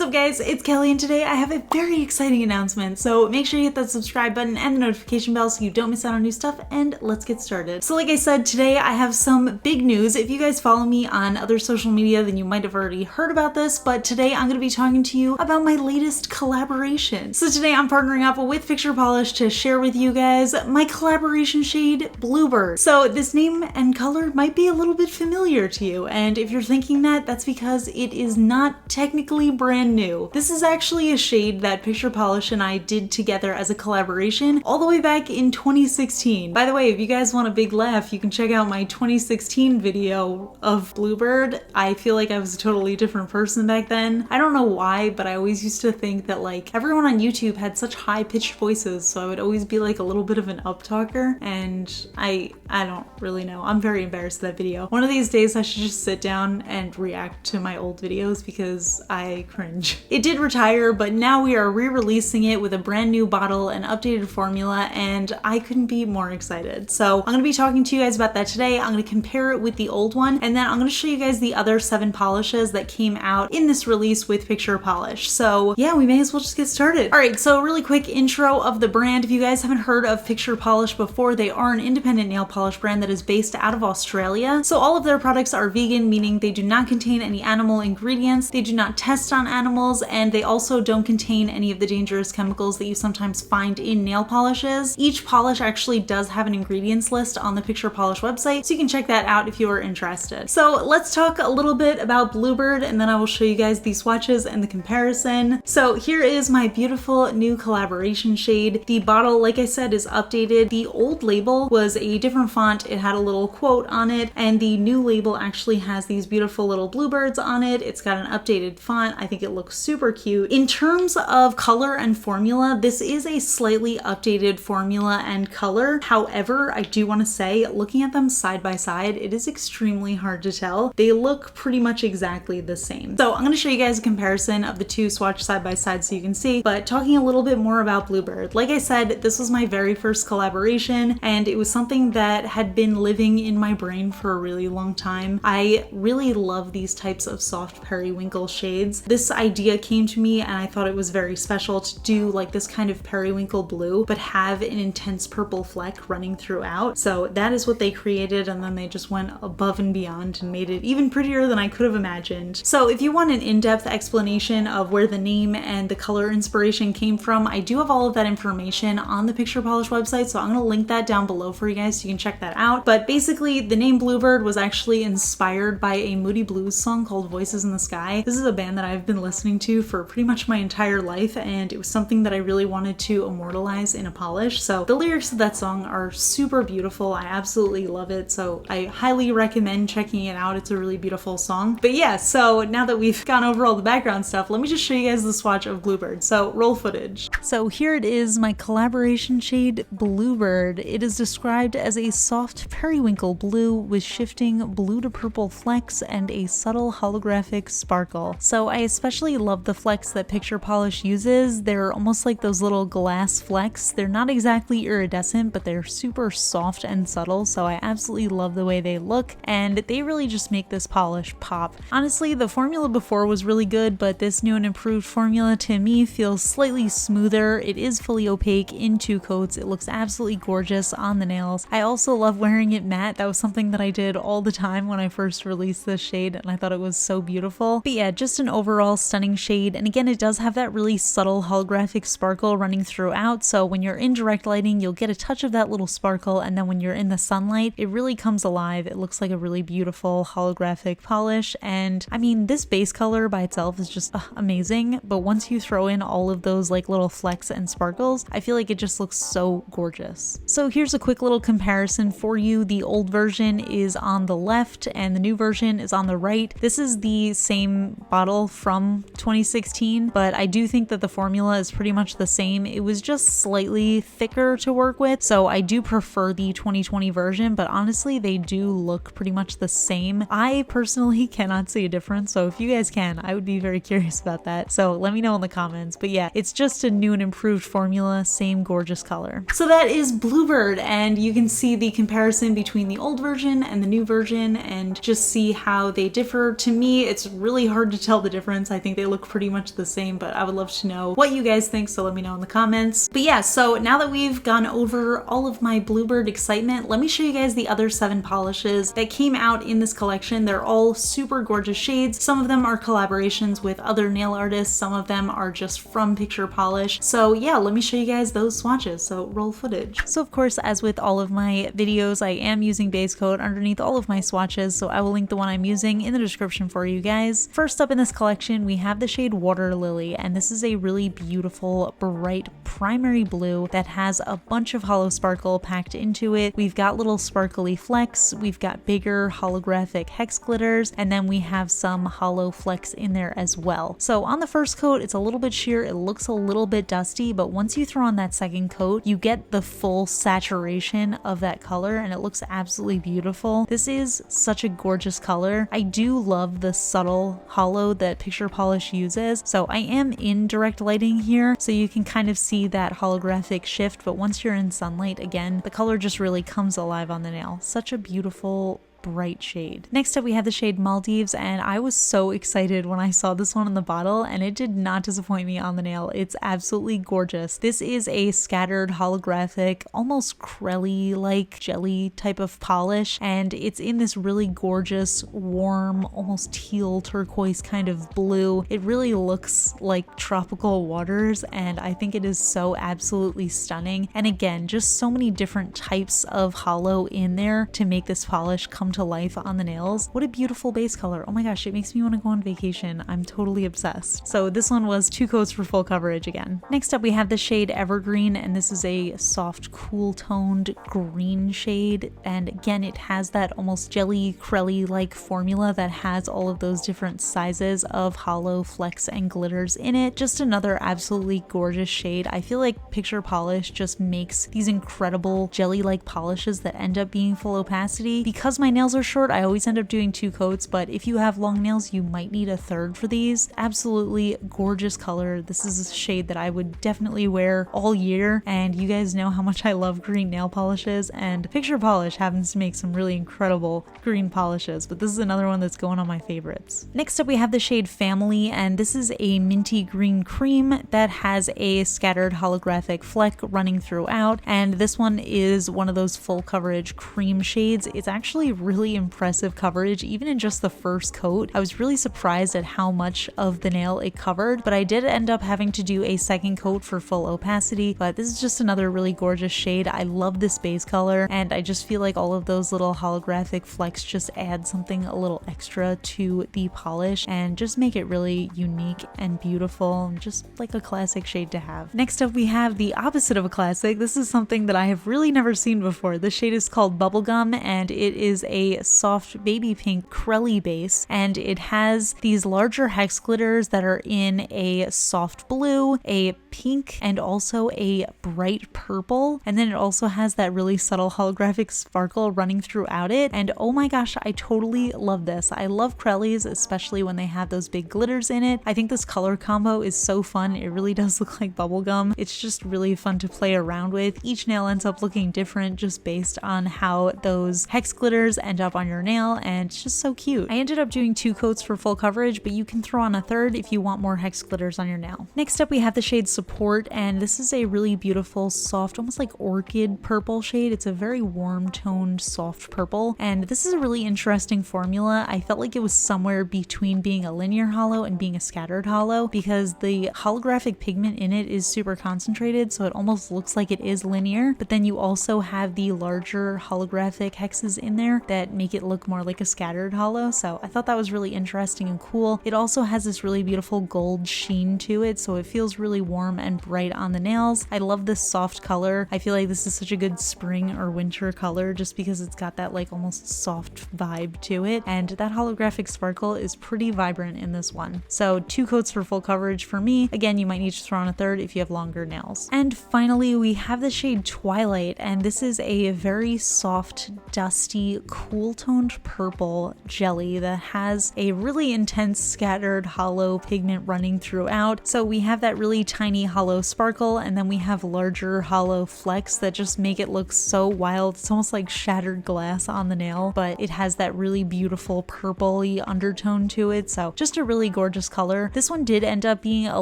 What's up guys, it's Kelly and today I have a very exciting announcement. So make sure you hit that subscribe button and the notification bell so you don't miss out on new stuff, and let's get started. So like I said, today I have some big news. If you guys follow me on other social media, then you might have already heard about this, but today I'm going to be talking to you about my latest collaboration. So today I'm partnering up with Picture Polish to share with you guys my collaboration shade, Bluebird. So this name and color might be a little bit familiar to you, and if you're thinking that, that's because it is not technically brand new. This is actually a shade that Picture Polish and I did together as a collaboration all the way back in 2016. By the way, if you guys want a big laugh, you can check out my 2016 video of Bluebird. I feel like I was a totally different person back then. I don't know why, but I always used to think that like everyone on YouTube had such high-pitched voices, so I would always be like a little bit of an uptalker, and I don't really know. I'm very embarrassed of that video. One of these days I should just sit down and react to my old videos because I cringe. It did retire, but now we are re-releasing it with a brand new bottle and updated formula, and I couldn't be more excited. So I'm going to be talking to you guys about that today. I'm going to compare it with the old one, and then I'm going to show you guys the other 7 polishes that came out in this release with Picture Polish. So yeah, we may as well just get started. All right, so really quick intro of the brand. If you guys haven't heard of Picture Polish before, they are an independent nail polish brand that is based out of Australia. So all of their products are vegan, meaning they do not contain any animal ingredients, they do not test on animals, and they also don't contain any of the dangerous chemicals that you sometimes find in nail polishes. Each polish actually does have an ingredients list on the Picture Polish website, so you can check that out if you are interested. So let's talk a little bit about Bluebird, and then I will show you guys the swatches and the comparison. So here is my beautiful new collaboration shade. The bottle, like I said, is updated. The old label was a different font. It had a little quote on it, and the new label actually has these beautiful little bluebirds on it. It's got an updated font. I think it looks super cute. In terms of color and formula, this is a slightly updated formula and color. However, I do want to say, looking at them side by side, it is extremely hard to tell. They look pretty much exactly the same. So I'm going to show you guys a comparison of the two swatch side by side so you can see, but talking a little bit more about Bluebird. Like I said, this was my very first collaboration, and it was something that had been living in my brain for a really long time. I really love these types of soft periwinkle shades. This idea came to me and I thought it was very special to do like this kind of periwinkle blue but have an intense purple fleck running throughout. So that is what they created, and then they just went above and beyond and made it even prettier than I could have imagined. So if you want an in-depth explanation of where the name and the color inspiration came from, I do have all of that information on the Picture Polish website, so I'm going to link that down below for you guys so you can check that out. But basically the name Bluebird was actually inspired by a Moody Blues song called Voices in the Sky. This is a band that I've been listening to for pretty much my entire life, and it was something that I really wanted to immortalize in a polish. So the lyrics of that song are super beautiful. I absolutely love it, so I highly recommend checking it out. It's a really beautiful song. But yeah, so now that we've gone over all the background stuff, let me just show you guys the swatch of Bluebird. So roll footage. So here it is, my collaboration shade Bluebird. It is described as a soft periwinkle blue with shifting blue to purple flecks and a subtle holographic sparkle. So I especially love the flecks that Picture Polish uses. They're almost like those little glass flecks. They're not exactly iridescent, but they're super soft and subtle, so I absolutely love the way they look, and they really just make this polish pop. Honestly, the formula before was really good, but this new and improved formula to me feels slightly smoother. It is fully opaque in 2 coats. It looks absolutely gorgeous on the nails. I also love wearing it matte. That was something that I did all the time when I first released this shade, and I thought it was so beautiful. But yeah, just an overall stunning shade, and again, it does have that really subtle holographic sparkle running throughout, so when you're in direct lighting, you'll get a touch of that little sparkle, and then when you're in the sunlight, it really comes alive. It looks like a really beautiful holographic polish, and I mean, this base color by itself is just amazing, but once you throw in all of those like little flecks and sparkles, I feel like it just looks so gorgeous. So here's a quick little comparison for you. The old version is on the left and the new version is on the right. This is the same bottle from 2016, but I do think that the formula is pretty much the same. It was just slightly thicker to work with, so I do prefer the 2020 version, but honestly, they do look pretty much the same. I personally cannot see a difference, so if you guys can, I would be very curious about that. So let me know in the comments. But yeah, it's just a new and improved formula, same gorgeous color. So that is Bluebird, and you can see the comparison between the old version and the new version and just see how they differ. To me, it's really hard to tell the difference. I think think they look pretty much the same, but I would love to know what you guys think, so let me know in the comments. But yeah, so now that we've gone over all of my Bluebird excitement, let me show you guys the other 7 polishes that came out in this collection. They're all super gorgeous shades. Some of them are collaborations with other nail artists, some of them are just from Picture Polish. So yeah, let me show you guys those swatches, so roll footage. So of course, as with all of my videos, I am using base coat underneath all of my swatches, so I will link the one I'm using in the description for you guys. First up in this collection, we have the shade Water Lily, and this is a really beautiful, bright primary blue that has a bunch of hollow sparkle packed into it. We've got little sparkly flecks, we've got bigger holographic hex glitters, and then we have some hollow flecks in there as well. So on the first coat, it's a little bit sheer, it looks a little bit dusty, but once you throw on that second coat, you get the full saturation of that color, and it looks absolutely beautiful. This is such a gorgeous color. I do love the subtle hollow that Picture Polish uses, so I am in direct lighting here, so you can kind of see that holographic shift, but once you're in sunlight, again, the color just really comes alive on the nail. Such a beautiful, bright shade. Next up we have the shade Maldives, and I was so excited when I saw this one in the bottle, and it did not disappoint me on the nail. It's absolutely gorgeous. This is a scattered holographic, almost crelly like jelly type of polish, and it's in this really gorgeous, warm, almost teal turquoise kind of blue. It really looks like tropical waters, and I think it is so absolutely stunning. And again, just so many different types of hollow in there to make this polish come to life on the nails. What a beautiful base color. Oh my gosh, it makes me want to go on vacation. I'm totally obsessed. So this one was 2 coats for full coverage again. Next up we have the shade Evergreen, and this is a soft, cool toned green shade, and again it has that almost jelly crelly like formula that has all of those different sizes of hollow flecks and glitters in it. Just another absolutely gorgeous shade. I feel like Picture Polish just makes these incredible jelly like polishes that end up being full opacity. Because my nails are short, I always end up doing 2 coats, but if you have long nails, you might need a third for these. Absolutely gorgeous color. This is a shade that I would definitely wear all year, and you guys know how much I love green nail polishes, and Picture Polish happens to make some really incredible green polishes, but this is another one that's going on my favorites. Next up we have the shade Family, and this is a minty green cream that has a scattered holographic fleck running throughout, and this one is one of those full coverage cream shades. It's actually really impressive coverage even in just the first coat. I was really surprised at how much of the nail it covered, but I did end up having to do a second coat for full opacity. But this is just another really gorgeous shade. I love this base color, and I just feel like all of those little holographic flecks just add something a little extra to the polish and just make it really unique and beautiful, just like a classic shade to have. Next up we have the opposite of a classic. This is something that I have really never seen before. The shade is called Bubblegum, and it is a soft baby pink crelly base, and it has these larger hex glitters that are in a soft blue, a pink, and also a bright purple, and then it also has that really subtle holographic sparkle running throughout it. And oh my gosh, I totally love this. I love crellies, especially when they have those big glitters in it. I think this color combo is so fun. It really does look like bubblegum. It's just really fun to play around with. Each nail ends up looking different just based on how those hex glitters end up on your nail, and it's just so cute. I ended up doing 2 coats for full coverage, but you can throw on a third if you want more hex glitters on your nail. Next up we have the shade Support, and this is a really beautiful soft, almost like orchid purple shade. It's a very warm toned soft purple, and this is a really interesting formula. I felt like it was somewhere between being a linear hollow and being a scattered hollow, because the holographic pigment in it is super concentrated, so it almost looks like it is linear, but then you also have the larger holographic hexes in there that make it look more like a scattered hollow. So I thought that was really interesting and cool. It also has this really beautiful gold sheen to it, so it feels really warm and bright on the nails. I love this soft color. I feel like this is such a good spring or winter color just because it's got that like almost soft vibe to it, and that holographic sparkle is pretty vibrant in this one. So 2 coats for full coverage for me. Again, you might need to throw on a third if you have longer nails. And finally we have the shade Twilight, and this is a very soft, dusty, cool cool toned purple jelly that has a really intense scattered hollow pigment running throughout. So we have that really tiny hollow sparkle, and then we have larger hollow flecks that just make it look so wild. It's almost like shattered glass on the nail, but it has that really beautiful purpley undertone to it. So just a really gorgeous color. This one did end up being a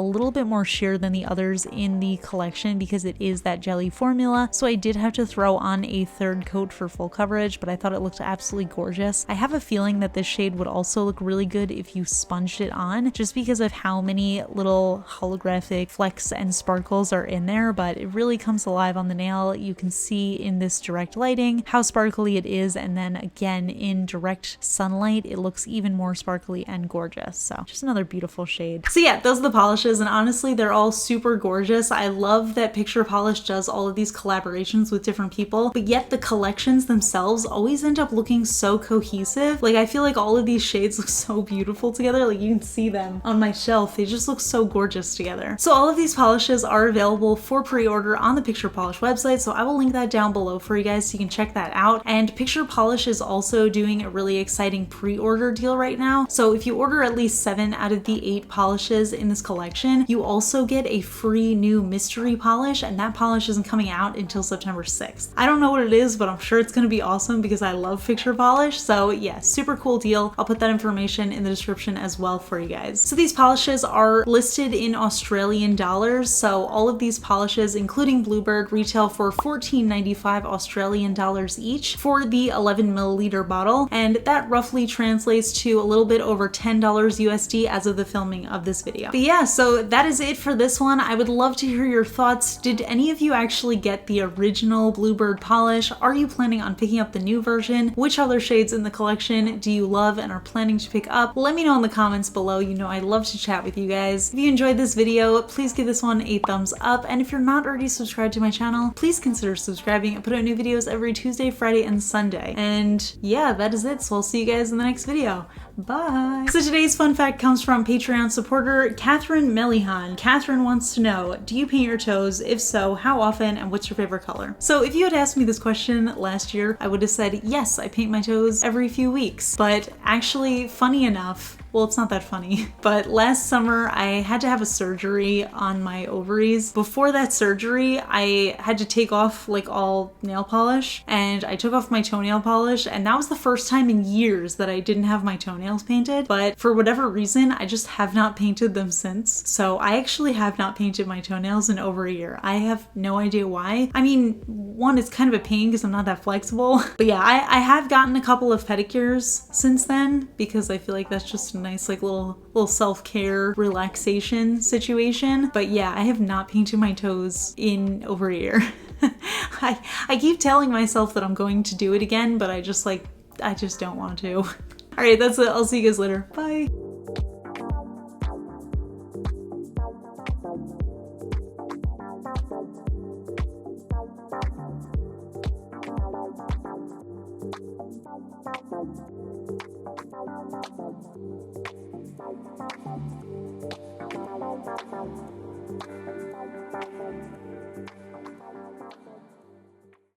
little bit more sheer than the others in the collection because it is that jelly formula. So I did have to throw on a third coat for full coverage, but I thought it looked absolutely gorgeous. I have a feeling that this shade would also look really good if you sponged it on, just because of how many little holographic flecks and sparkles are in there, but it really comes alive on the nail. You can see in this direct lighting how sparkly it is, and then again in direct sunlight it looks even more sparkly and gorgeous. So just another beautiful shade. So yeah, those are the polishes, and honestly they're all super gorgeous. I love that Picture Polish does all of these collaborations with different people, but yet the collections themselves always end up looking so cohesive. Like I feel like all of these shades look so beautiful together. Like you can see them on my shelf. They just look so gorgeous together. So all of these polishes are available for pre-order on the Picture Polish website, so I will link that down below for you guys so you can check that out. And Picture Polish is also doing a really exciting pre-order deal right now. So if you order at least 7 out of the 8 polishes in this collection, you also get a free new mystery polish, and that polish isn't coming out until September 6th. I don't know what it is, but I'm sure it's going to be awesome because I love Picture Polish. So yeah, super cool deal. I'll put that information in the description as well for you guys. So these polishes are listed in Australian dollars. So all of these polishes, including Bluebird, retail for $14.95 Australian dollars each for the 11 milliliter bottle. And that roughly translates to a little bit over $10 USD as of the filming of this video. But yeah, so that is it for this one. I would love to hear your thoughts. Did any of you actually get the original Bluebird polish? Are you planning on picking up the new version? Which other shades in the collection do you love and are planning to pick up? Let me know in the comments below. You know I love to chat with you guys. If you enjoyed this video, please give this one a thumbs up. And if you're not already subscribed to my channel, please consider subscribing. I put out new videos every Tuesday, Friday, and Sunday. And yeah, that is it. So I'll see you guys in the next video. Bye. So today's fun fact comes from Patreon supporter Catherine Melihan. Catherine wants to know, do you paint your toes? If so, how often, and what's your favorite color? So if you had asked me this question last year, I would have said, yes, I paint my toes every few weeks. But actually, funny enough, well, it's not that funny, but last summer I had to have a surgery on my ovaries. Before that surgery, I had to take off like all nail polish, and I took off my toenail polish, and that was the first time in years that I didn't have my toenails painted. But for whatever reason, I just have not painted them since. So I actually have not painted my toenails in over a year. I have no idea why. I mean, one, it's kind of a pain because I'm not that flexible. But yeah, I have gotten a couple of pedicures since then because I feel like that's just a nice like little self-care relaxation situation. But yeah, I have not painted my toes in over a year. I keep telling myself that I'm going to do it again, but I just don't want to. All right, that's it. I'll see you guys later. Bye.